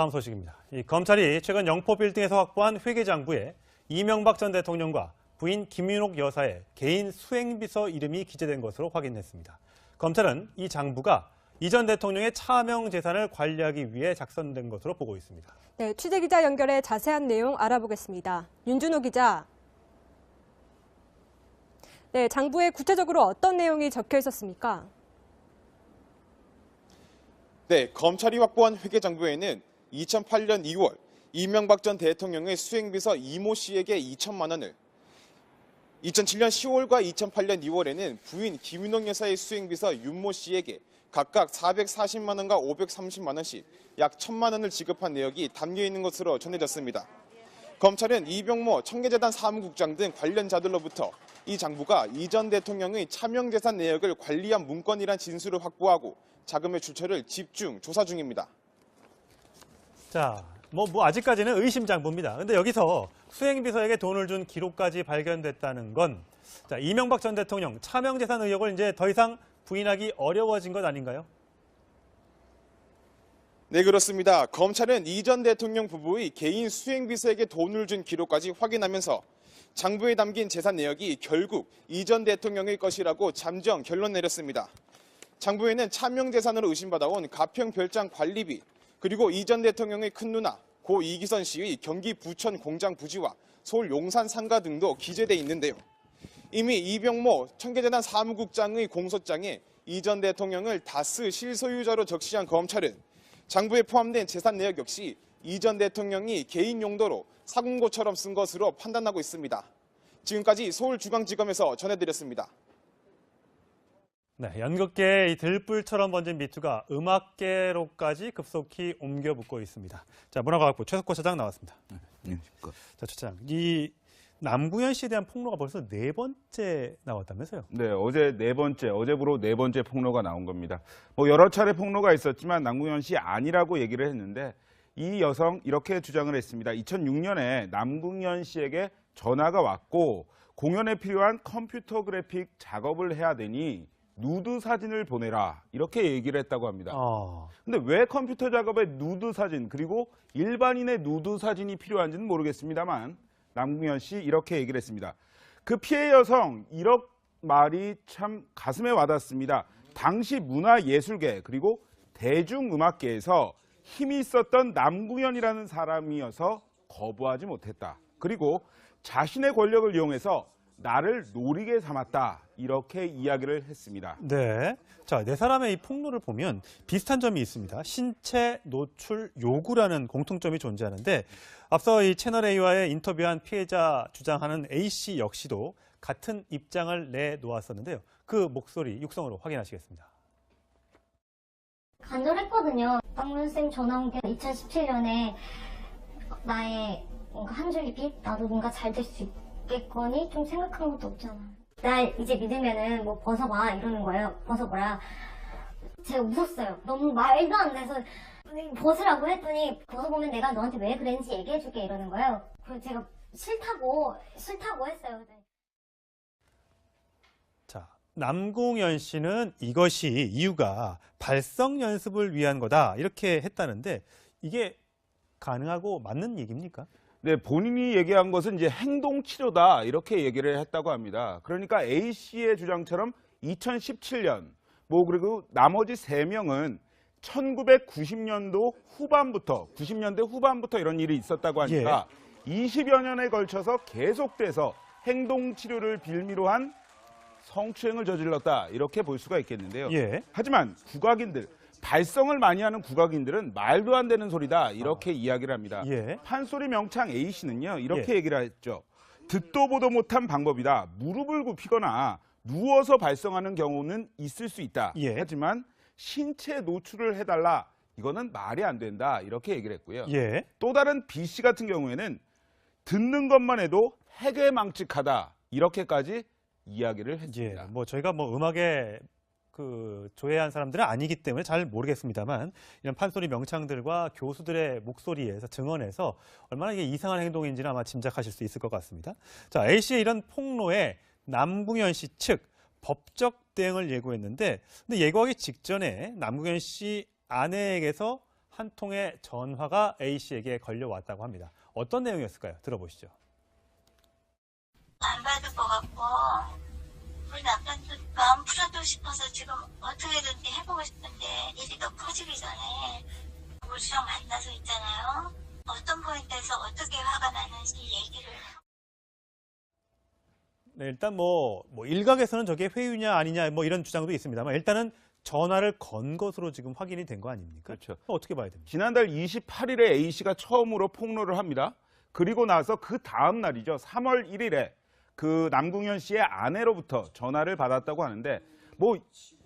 다음 소식입니다. 검찰이 최근 영포빌딩에서 확보한 회계장부에 이명박 전 대통령과 부인 김윤옥 여사의 개인 수행비서 이름이 기재된 것으로 확인했습니다. 검찰은 이 장부가 이 전 대통령의 차명 재산을 관리하기 위해 작성된 것으로 보고 있습니다. 네, 취재기자 연결해 자세한 내용 알아보겠습니다. 윤준호 기자. 네, 장부에 구체적으로 어떤 내용이 적혀 있었습니까? 네, 검찰이 확보한 회계장부에는 2008년 2월 이명박 전 대통령의 수행비서 이모 씨에게 2천만 원을, 2007년 10월과 2008년 2월에는 부인 김윤옥 여사의 수행비서 윤모 씨에게 각각 440만 원과 530만 원씩 약 1,000만 원을 지급한 내역이 담겨 있는 것으로 전해졌습니다. 검찰은 이병모 청계재단 사무국장 등 관련자들로부터 이 장부가 이 전 대통령의 차명재산 내역을 관리한 문건이란 진술을 확보하고 자금의 출처를 집중 조사 중입니다. 자, 아직까지는 의심 장부입니다. 근데 여기서 수행비서에게 돈을 준 기록까지 발견됐다는 건, 자, 이명박 전 대통령 차명재산 의혹을 이제 더 이상 부인하기 어려워진 것 아닌가요? 네, 그렇습니다. 검찰은 이 전 대통령 부부의 개인 수행비서에게 돈을 준 기록까지 확인하면서 장부에 담긴 재산 내역이 결국 이 전 대통령의 것이라고 잠정 결론 내렸습니다. 장부에는 차명재산으로 의심받아온 가평 별장 관리비, 그리고 이 전 대통령의 큰누나 고 이기선 씨의 경기 부천 공장 부지와 서울 용산 상가 등도 기재돼 있는데요. 이미 이병모 청계재단 사무국장의 공소장에 이 전 대통령을 다스 실소유자로 적시한 검찰은 장부에 포함된 재산 내역 역시 이 전 대통령이 개인 용도로 사공고처럼 쓴 것으로 판단하고 있습니다. 지금까지 서울중앙지검에서 전해드렸습니다. 네, 연극계의 들불처럼 번진 미투가 음악계로까지 급속히 옮겨 붙고 있습니다. 자, 문화과학부 최석호 차장 나왔습니다. 네, 자, 차장, 이 남궁현 씨에 대한 폭로가 벌써 4번째 나왔다면서요? 네, 어제부로 네 번째 폭로가 나온 겁니다. 여러 차례 폭로가 있었지만 남궁현 씨 아니라고 얘기를 했는데 이 여성 이렇게 주장을 했습니다. 2006년에 남궁현 씨에게 전화가 왔고 공연에 필요한 컴퓨터 그래픽 작업을 해야 되니 누드 사진을 보내라 이렇게 얘기를 했다고 합니다. 근데 왜 컴퓨터 작업에 누드 사진 그리고 일반인의 누드 사진이 필요한지는 모르겠습니다만 남궁현 씨 이렇게 얘기를 했습니다. 그 피해 여성 이런 말이 참 가슴에 와닿습니다. 당시 문화예술계 그리고 대중음악계에서 힘이 있었던 남궁현이라는 사람이어서 거부하지 못했다. 그리고 자신의 권력을 이용해서 나를 노리게 삼았다. 이렇게 이야기를 했습니다. 네. 자, 네 사람의 이 폭로를 보면 비슷한 점이 있습니다. 신체 노출 요구라는 공통점이 존재하는데 앞서 이 채널A와의 인터뷰한 피해자 주장하는 A씨 역시도 같은 입장을 내놓았었는데요. 그 목소리 육성으로 확인하시겠습니다. 간절했거든요. 박문쌤 전화 온 게 2017년에 나의 뭔가 한 줄기 빛? 나도 뭔가 잘 될 수 있겠거니? 좀 생각한 것도 없잖아. 날 이제 믿으면은 뭐 벗어봐 이러는 거예요. 벗어보라. 제가 웃었어요. 너무 말도 안 돼서 벗으라고 했더니 벗어보면 내가 너한테 왜 그랬는지 얘기해줄게 이러는 거예요. 그래서 제가 싫다고 했어요. 자, 남궁현 씨는 이유가 발성 연습을 위한 거다 이렇게 했다는데 이게 가능하고 맞는 얘기입니까? 네, 본인이 얘기한 것은 이제 행동 치료다 이렇게 얘기를 했다고 합니다. 그러니까 A 씨의 주장처럼 2017년 그리고 나머지 3명은 1990년대 후반부터 이런 일이 있었다고 하니까 20여 년에 걸쳐서 계속돼서 행동 치료를 빌미로 한 성추행을 저질렀다 이렇게 볼 수가 있겠는데요. 하지만 발성을 많이 하는 국악인들은 말도 안 되는 소리다 이렇게 이야기를 합니다. 판소리 명창 A씨는요 이렇게 얘기를 했죠. 듣도 보도 못한 방법이다. 무릎을 굽히거나 누워서 발성하는 경우는 있을 수 있다. 하지만 신체 노출을 해달라. 이거는 말이 안 된다. 이렇게 얘기를 했고요. 또 다른 B씨 같은 경우에는 듣는 것만 해도 해괴망측하다. 이렇게까지 이야기를 했습니다. 저희가 음악에 조회한 사람들은 아니기 때문에 잘 모르겠습니다만 이런 판소리 명창들과 교수들의 목소리에서 증언에서 얼마나 이게 이상한 행동인지는 아마 짐작하실 수 있을 것 같습니다. 자, A씨의 이런 폭로에 남궁현 씨 측 법적 대응을 예고했는데 근데 예고하기 직전에 남궁현 씨 아내에게서 한 통의 전화가 A씨에게 걸려왔다고 합니다. 어떤 내용이었을까요? 들어보시죠. 안 받을 것 같고 우리 남편도 마음 풀어주고 싶어서 지금 어떻게든 해보고 싶은데 일이 더 커지기 전에 우리랑 만나서 있잖아요. 어떤 포인트에서 어떻게 화가 나는지 얘기를. 네, 일단 일각에서는 저게 회유냐 아니냐 이런 주장도 있습니다만 일단은 전화를 건 것으로 지금 확인이 된 거 아닙니까? 그렇죠. 어떻게 봐야 됩니까? 지난달 28일에 A씨가 처음으로 폭로를 합니다. 그리고 나서 그 다음 날이죠. 3월 1일에 그 남궁현 씨의 아내로부터 전화를 받았다고 하는데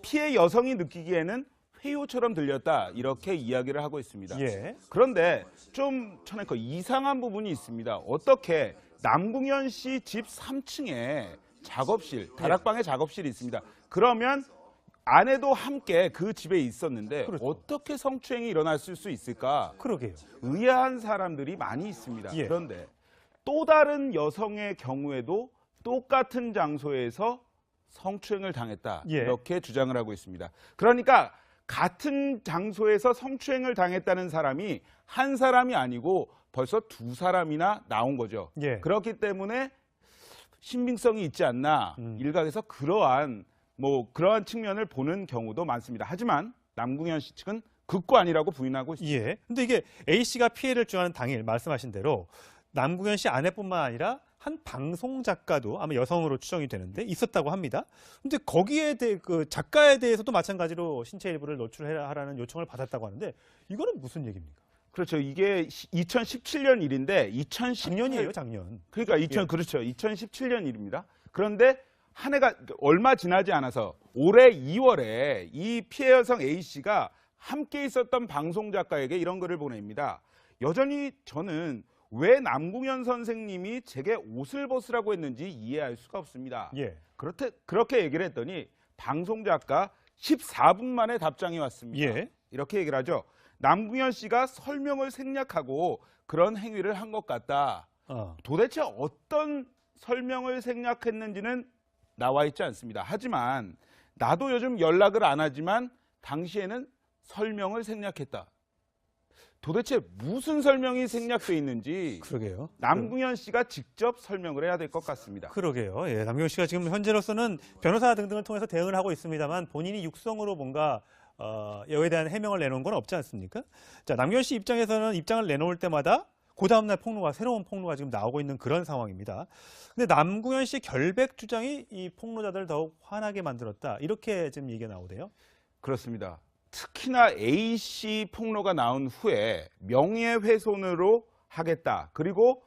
피해 여성이 느끼기에는 회유처럼 들렸다 이렇게 이야기를 하고 있습니다. 예. 그런데 좀 이상한 부분이 있습니다. 어떻게 남궁현 씨 집 3층에 작업실, 다락방에 작업실이 있습니다. 그러면 아내도 함께 그 집에 있었는데 그렇죠. 어떻게 성추행이 일어났을 수 있을까? 그러게요. 의아한 사람들이 많이 있습니다. 예. 그런데 또 다른 여성의 경우에도 똑같은 장소에서 성추행을 당했다. 예. 이렇게 주장을 하고 있습니다. 그러니까 같은 장소에서 성추행을 당했다는 사람이 한 사람이 아니고 벌써 두 사람이나 나온 거죠. 예. 그렇기 때문에 신빙성이 있지 않나. 일각에서 그러한 측면을 보는 경우도 많습니다. 하지만 남궁현 씨 측은 극구 아니라고 부인하고 있습니다. 예. 근데 이게 A씨가 피해를 주하는 당일 말씀하신 대로 남궁현 씨 아내뿐만 아니라 한 방송 작가도 아마 여성으로 추정이 되는데 있었다고 합니다. 근데 거기에 대해 그 작가에 대해서도 마찬가지로 신체 일부를 노출하라는 요청을 받았다고 하는데 이거는 무슨 얘기입니까? 그렇죠. 이게 2017년 일인데 작년이에요, 작년. 그러니까 그렇죠. 2017년 일입니다. 그런데 한 해가 얼마 지나지 않아서 올해 2월에 이 피해 여성 A씨가 함께 있었던 방송 작가에게 이런 글을 보냅니다. 여전히 저는 왜 남궁현 선생님이 제게 옷을 벗으라고 했는지 이해할 수가 없습니다. 예. 그렇게 얘기를 했더니 방송 작가 14분 만에 답장이 왔습니다. 예. 이렇게 얘기를 하죠. 남궁현 씨가 설명을 생략하고 그런 행위를 한 것 같다. 도대체 어떤 설명을 생략했는지는 나와 있지 않습니다. 하지만 나도 요즘 연락을 안 하지만 당시에는 설명을 생략했다. 도대체 무슨 설명이 생략돼 있는지 그러게요. 남궁현 씨가 직접 설명을 해야 될 것 같습니다. 그러게요. 예, 남궁현 씨가 지금 현재로서는 변호사 등등을 통해서 대응을 하고 있습니다만 본인이 육성으로 뭔가 여에 대한 해명을 내놓은 건 없지 않습니까? 자, 남궁현 씨 입장에서는 입장을 내놓을 때마다 그 다음날 새로운 폭로가 지금 나오고 있는 그런 상황입니다. 근데 남궁현 씨 결백 주장이 이 폭로자들을 더욱 화나게 만들었다. 이렇게 지금 얘기가 나오대요. 그렇습니다. 특히나 A씨 폭로가 나온 후에 명예훼손으로 하겠다. 그리고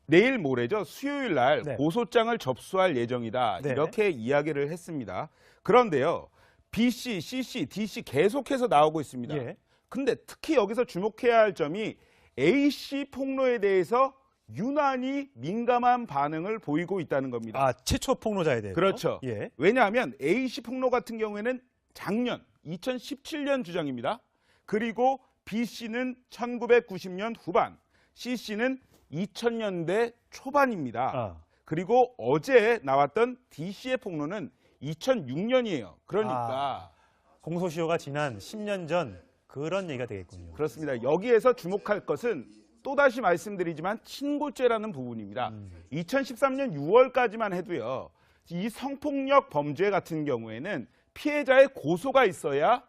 내일 모레죠. 수요일 날 네. 고소장을 접수할 예정이다. 네. 이렇게 이야기를 했습니다. 그런데요. B씨, C씨, D씨 계속해서 나오고 있습니다. 예. 근데 특히 여기서 주목해야 할 점이 A씨 폭로에 대해서 유난히 민감한 반응을 보이고 있다는 겁니다. 아, 최초 폭로자에 대해서. 그렇죠. 예. 왜냐하면 A씨 폭로 같은 경우에는 작년 2017년 주장입니다. 그리고 B씨는 1990년 후반, C씨는 2000년대 초반입니다. 그리고 어제 나왔던 D씨의 폭로는 2006년이에요. 그러니까 공소시효가 지난 10년 전 그런 얘기가 되겠군요. 그렇습니다. 여기에서 주목할 것은 또다시 말씀드리지만 친고죄라는 부분입니다. 2013년 6월까지만 해도요. 이 성폭력 범죄 같은 경우에는 피해자의 고소가 있어야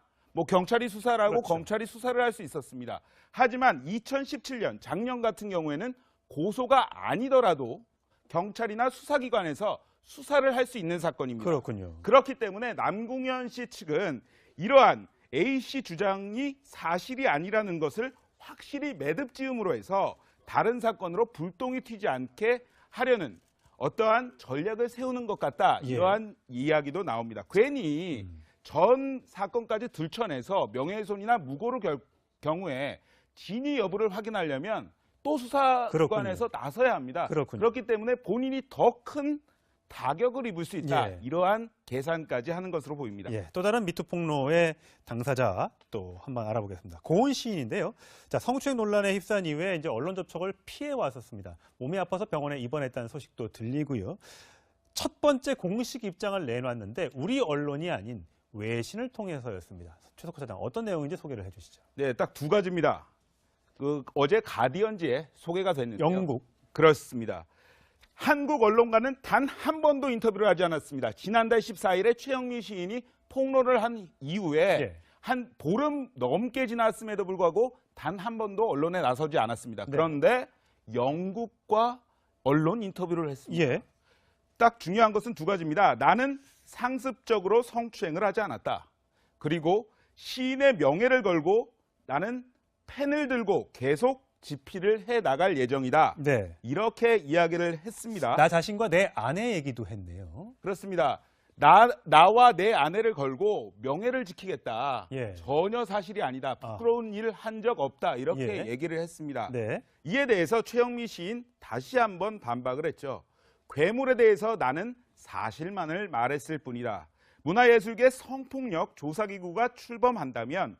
경찰이 수사를 하고 그렇죠. 검찰이 수사를 할 수 있었습니다. 하지만 2017년 작년 같은 경우에는 고소가 아니더라도 경찰이나 수사기관에서 수사를 할 수 있는 사건입니다. 그렇군요. 그렇기 때문에 남궁현 씨 측은 이러한 A씨 주장이 사실이 아니라는 것을 확실히 매듭지음으로 해서 다른 사건으로 불똥이 튀지 않게 하려는 어떠한 전략을 세우는 것 같다. 예. 이러한 이야기도 나옵니다. 괜히 전 사건까지 들춰내서 명예훼손이나 무고로 경우에 진위 여부를 확인하려면 또 수사기관에서 나서야 합니다. 그렇군요. 그렇기 때문에 본인이 더 큰 타격을 입을 수 있다. 예. 이러한 계산까지 하는 것으로 보입니다. 예, 또 다른 미투 폭로의 당사자 또 한번 알아보겠습니다. 고은 시인인데요. 자, 성추행 논란에 휩싸인 이후에 이제 언론 접촉을 피해 왔었습니다. 몸이 아파서 병원에 입원했다는 소식도 들리고요. 첫 번째 공식 입장을 내놨는데 우리 언론이 아닌 외신을 통해서였습니다. 최석호 차장 어떤 내용인지 소개를 해주시죠. 네, 딱 두 가지입니다. 어제 가디언지에 소개가 됐는데요. 영국. 그렇습니다. 한국 언론과는 단 한 번도 인터뷰를 하지 않았습니다. 지난달 14일에 최영미 시인이 폭로를 한 이후에 예. 한 보름 넘게 지났음에도 불구하고 단 한 번도 언론에 나서지 않았습니다. 네. 그런데 영국과 언론 인터뷰를 했습니다. 예. 딱 중요한 것은 두 가지입니다. 나는 상습적으로 성추행을 하지 않았다. 그리고 시인의 명예를 걸고 나는 펜을 들고 계속 집필을 해 나갈 예정이다. 네. 이렇게 이야기를 했습니다. 나 자신과 내 아내 얘기도 했네요. 그렇습니다. 나와 내 아내를 걸고 명예를 지키겠다. 예. 전혀 사실이 아니다. 부끄러운 일 한 적 없다. 이렇게 예. 얘기를 했습니다. 네. 이에 대해서 최영미 시인 다시 한번 반박을 했죠. 괴물에 대해서 나는 사실만을 말했을 뿐이다. 문화예술계 성폭력 조사기구가 출범한다면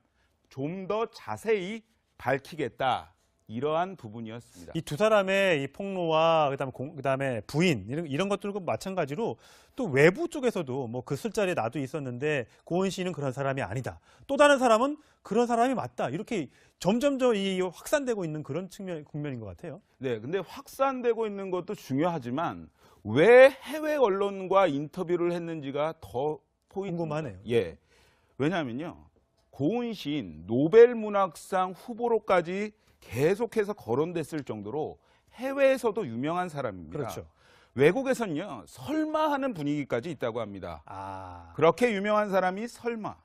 좀 더 자세히 밝히겠다. 이러한 부분이었습니다. 이 두 사람의 이 폭로와 그다음에 부인 이런 것들과 마찬가지로 또 외부 쪽에서도 뭐 그 술자리에 나도 있었는데 고은 씨는 그런 사람이 아니다. 또 다른 사람은 그런 사람이 맞다. 이렇게 점점 이 확산되고 있는 그런 국면인 것 같아요. 네, 근데 확산되고 있는 것도 중요하지만 왜 해외 언론과 인터뷰를 했는지가 더 포인트입니다. 궁금하네요. 예, 왜냐하면요, 고은 시인 노벨문학상 후보로까지 계속해서 거론됐을 정도로 해외에서도 유명한 사람입니다. 그렇죠. 외국에서는요, 설마 하는 분위기까지 있다고 합니다. 아, 그렇게 유명한 사람이 설마.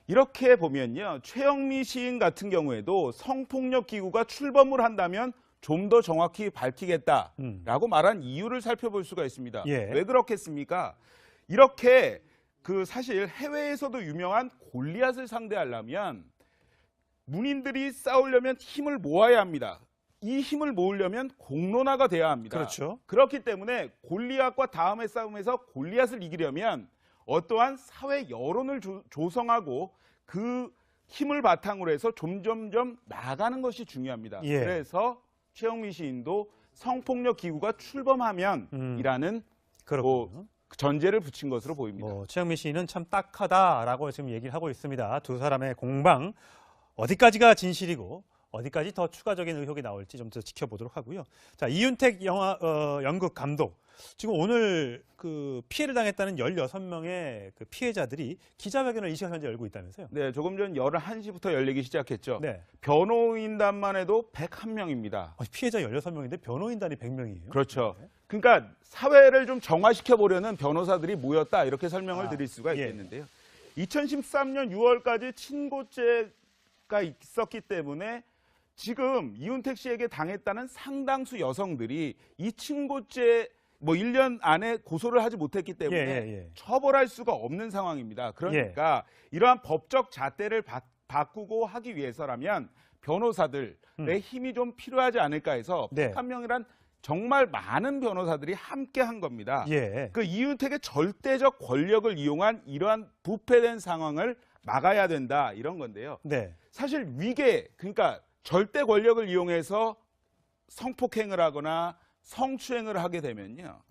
이렇게 보면요, 최영미 시인 같은 경우에도 성폭력 기구가 출범을 한다면 좀 더 정확히 밝히겠다라고 말한 이유를 살펴볼 수가 있습니다. 예. 왜 그렇겠습니까? 이렇게 사실 해외에서도 유명한 골리앗을 상대하려면 문인들이 싸우려면 힘을 모아야 합니다. 이 힘을 모으려면 공론화가 돼야 합니다. 그렇죠. 그렇기 때문에 골리앗과 다음의 싸움에서 골리앗을 이기려면 어떠한 사회 여론을 조성하고 그 힘을 바탕으로 해서 점점점 나가는 것이 중요합니다. 예. 그래서 최영미 시인도 성폭력 기구가 출범하면이라는 그렇군요. 전제를 붙인 것으로 보입니다. 최영미 씨는 참 딱하다라고 지금 얘기를 하고 있습니다. 두 사람의 공방 어디까지가 진실이고 어디까지 더 추가적인 의혹이 나올지 좀 더 지켜보도록 하고요. 자, 이윤택 연극 감독. 지금 오늘 그 피해를 당했다는 16명의 그 피해자들이 기자회견을 이 시간 현재 열고 있다면서요? 네, 조금 전 11시부터 열리기 시작했죠. 네. 변호인단만 해도 101명입니다. 피해자 16명인데 변호인단이 100명이에요? 그렇죠. 그러니까 사회를 좀 정화시켜 보려는 변호사들이 모였다 이렇게 설명을 드릴 수가 예. 있겠는데요. 2013년 6월까지 친고죄가 있었기 때문에 지금 이윤택 씨에게 당했다는 상당수 여성들이 이 친고죄 1년 안에 고소를 하지 못했기 때문에 처벌할 수가 없는 상황입니다. 그러니까 이러한 법적 잣대를 바꾸고 하기 위해서라면 변호사들의 힘이 좀 필요하지 않을까 해서 101명이란 정말 많은 변호사들이 함께 한 겁니다. 그 이윤택의 절대적 권력을 이용한 이러한 부패된 상황을 막아야 된다 이런 건데요. 사실 위계, 그러니까 절대 권력을 이용해서 성폭행을 하거나 성추행을 하게 되면요.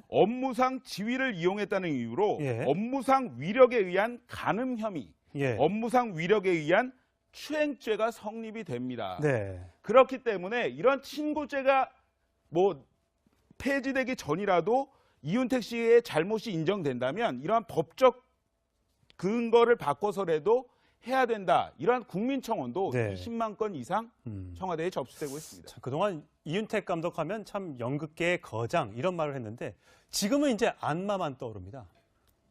업무상 지위를 이용했다는 이유로 업무상 위력에 의한 간음 혐의, 업무상 위력에 의한 추행죄가 성립이 됩니다. 그렇기 때문에 이런 친고죄가 폐지되기 전이라도 이윤택 씨의 잘못이 인정된다면 이러한 법적 근거를 바꿔서라도 해야 된다. 이러한 국민청원도 20만 건 이상 청와대에 접수되고 있습니다. 자, 그동안 이윤택 감독하면 참 연극계의 거장 이런 말을 했는데 지금은 이제 안마만 떠오릅니다.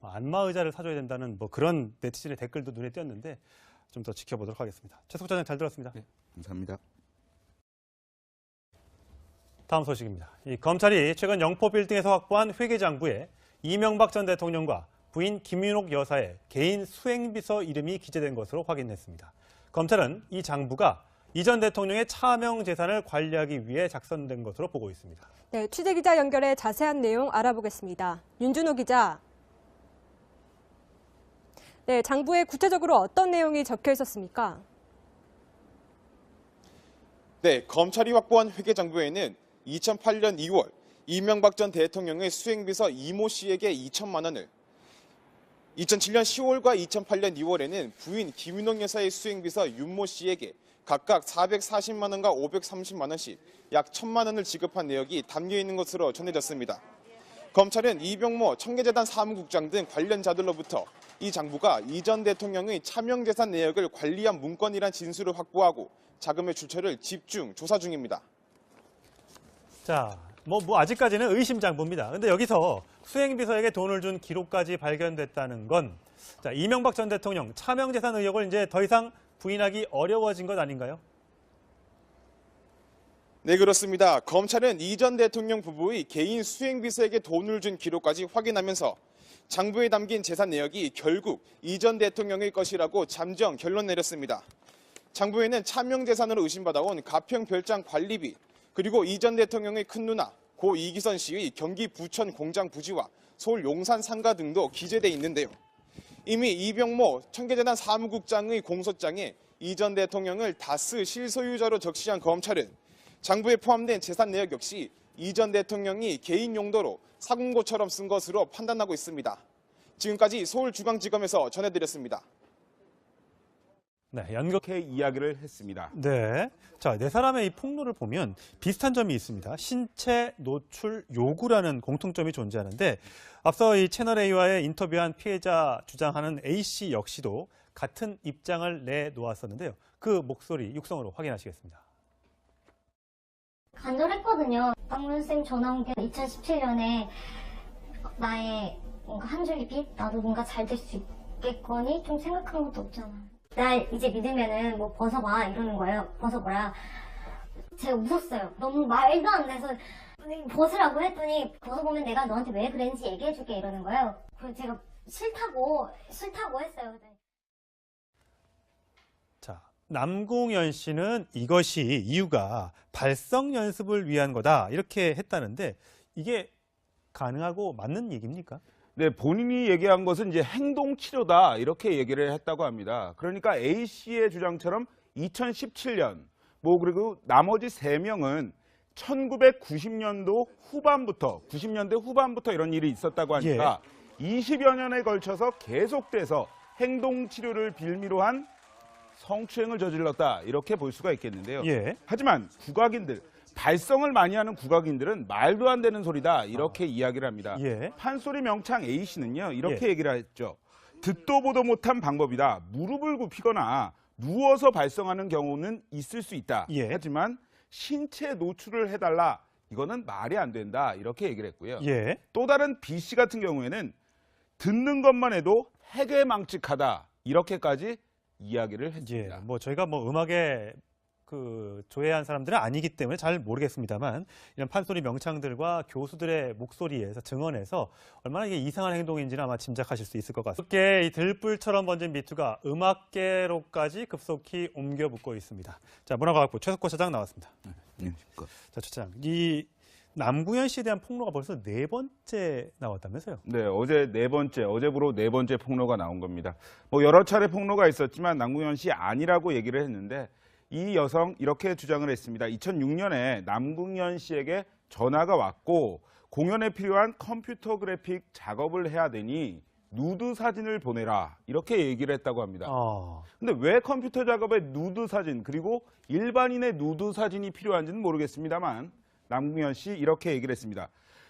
안마 의자를 사줘야 된다는 그런 네티즌의 댓글도 눈에 띄었는데 좀 더 지켜보도록 하겠습니다. 최석호 차장 잘 들었습니다. 네, 감사합니다. 다음 소식입니다. 이 검찰이 최근 영포 빌딩에서 확보한 회계장부에 이명박 전 대통령과 부인 김윤옥 여사의 개인 수행비서 이름이 기재된 것으로 확인했습니다. 검찰은 이 장부가 이 전 대통령의 차명 재산을 관리하기 위해 작성된 것으로 보고 있습니다. 네, 취재기자 연결해 자세한 내용 알아보겠습니다. 윤준호 기자. 네, 장부에 구체적으로 어떤 내용이 적혀 있었습니까? 네, 검찰이 확보한 회계장부에는 2008년 2월 이명박 전 대통령의 수행비서 이모 씨에게 2천만 원을 2007년 10월과 2008년 2월에는 부인 김윤옥 여사의 수행비서 윤모 씨에게 각각 440만 원과 530만 원씩 약 1,000만 원을 지급한 내역이 담겨 있는 것으로 전해졌습니다. 검찰은 이병모 청계재단 사무국장 등 관련자들로부터 이 장부가 이전 대통령의 차명재산 내역을 관리한 문건이란 진술을 확보하고 자금의 출처를 집중 조사 중입니다. 자, 뭐 아직까지는 의심장부입니다. 근데 여기서 수행비서에게 돈을 준 기록까지 발견됐다는 건, 자, 이명박 전 대통령 차명재산 의혹을 이제 더 이상 부인하기 어려워진 것 아닌가요? 네, 그렇습니다. 검찰은 이전 대통령 부부의 개인 수행비서에게 돈을 준 기록까지 확인하면서 장부에 담긴 재산 내역이 결국 이전 대통령의 것이라고 잠정 결론 내렸습니다. 장부에는 차명재산으로 의심받아온 가평 별장 관리비, 그리고 이전 대통령의 큰누나 고 이기선 씨의 경기 부천 공장 부지와 서울 용산 상가 등도 기재돼 있는데요. 이미 이병모 청계재단 사무국장의 공소장에 이전 대통령을 다스 실소유자로 적시한 검찰은 장부에 포함된 재산 내역 역시 이전 대통령이 개인 용도로 사공고처럼 쓴 것으로 판단하고 있습니다. 지금까지 서울중앙지검에서 전해드렸습니다. 네, 이렇게 이야기를 했습니다. 네. 자, 네 사람의 이 폭로를 보면 비슷한 점이 있습니다. 신체 노출 요구라는 공통점이 존재하는데, 앞서 이 채널A와의 인터뷰한 피해자 주장하는 A씨 역시도 같은 입장을 내놓았었는데요. 그 목소리 육성으로 확인하시겠습니다. 간절했거든요. 박문쌤 전화 온 게 2017년에 나의 뭔가 한 줄기 빛, 나도 뭔가 잘 될 수 있겠거니 좀 생각한 것도 없잖아. 날 이제 믿으면은 뭐 벗어봐 이러는 거예요. 벗어보라. 제가 웃었어요. 너무 말도 안 돼서 벗으라고 했더니 벗어보면 내가 너한테 왜 그랬는지 얘기해줄게 이러는 거예요. 그래서 제가 싫다고 했어요. 자, 남궁현 씨는 이것이 이유가 발성 연습을 위한 거다 이렇게 했다는데, 이게 가능하고 맞는 얘기입니까? 네, 본인이 얘기한 것은 이제 행동 치료다 이렇게 얘기를 했다고 합니다. 그러니까 A 씨의 주장처럼 2017년 그리고 나머지 3명은 1990년도 후반부터 90년대 후반부터 이런 일이 있었다고 하니까 20여 년에 걸쳐서 계속돼서 행동 치료를 빌미로 한 성추행을 저질렀다 이렇게 볼 수가 있겠는데요. 하지만 국악인들, 발성을 많이 하는 국악인들은 말도 안 되는 소리다 이렇게 이야기를 합니다. 판소리 명창 A씨는요 이렇게 얘기를 했죠. 듣도 보도 못한 방법이다. 무릎을 굽히거나 누워서 발성하는 경우는 있을 수 있다. 하지만 신체 노출을 해달라, 이거는 말이 안 된다 이렇게 얘기를 했고요. 또 다른 B씨 같은 경우에는 듣는 것만 해도 해괴망측하다 이렇게까지 이야기를 했습니다. 저희가 음악에 조예한 사람들은 아니기 때문에 잘 모르겠습니다만, 이런 판소리 명창들과 교수들의 목소리에서 증언에서 얼마나 이게 이상한 행동인지는 아마 짐작하실 수 있을 것 같습니다. 쉽게 이 들불처럼 번진 미투가 음악계로까지 급속히 옮겨 붙고 있습니다. 자, 문화과학부 최석호 차장 나왔습니다. 자, 최 차장, 이 남궁현 씨에 대한 폭로가 벌써 4번째 나왔다면서요? 네, 어제부로 4번째 폭로가 나온 겁니다. 여러 차례 폭로가 있었지만 남궁현 씨 아니라고 얘기를 했는데, 이 여성 이렇게 주장을 했습니다. 2006년에 남궁현 씨에게 전화가 왔고 공연에 필요한 컴퓨터 그래픽 작업을 해야 되니 누드 사진을 보내라 이렇게 얘기를 했다고 합니다. 근데 왜 컴퓨터 작업에 누드 사진, 그리고 일반인의 누드 사진이 필요한지는 모르겠습니다만 남궁현 씨 이렇게 얘기를 했습니다.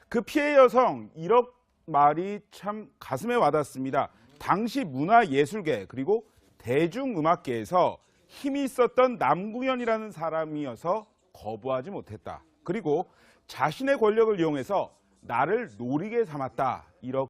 그 피해 여성 이런 말이 참 가슴에 와닿습니다. 당시 문화예술계 그리고 대중음악계에서 힘이 있었던 남궁현이라는 사람이어서 거부하지 못했다. 그리고 자신의 권력을 이용해서 나를 노리게 삼았다. 이렇게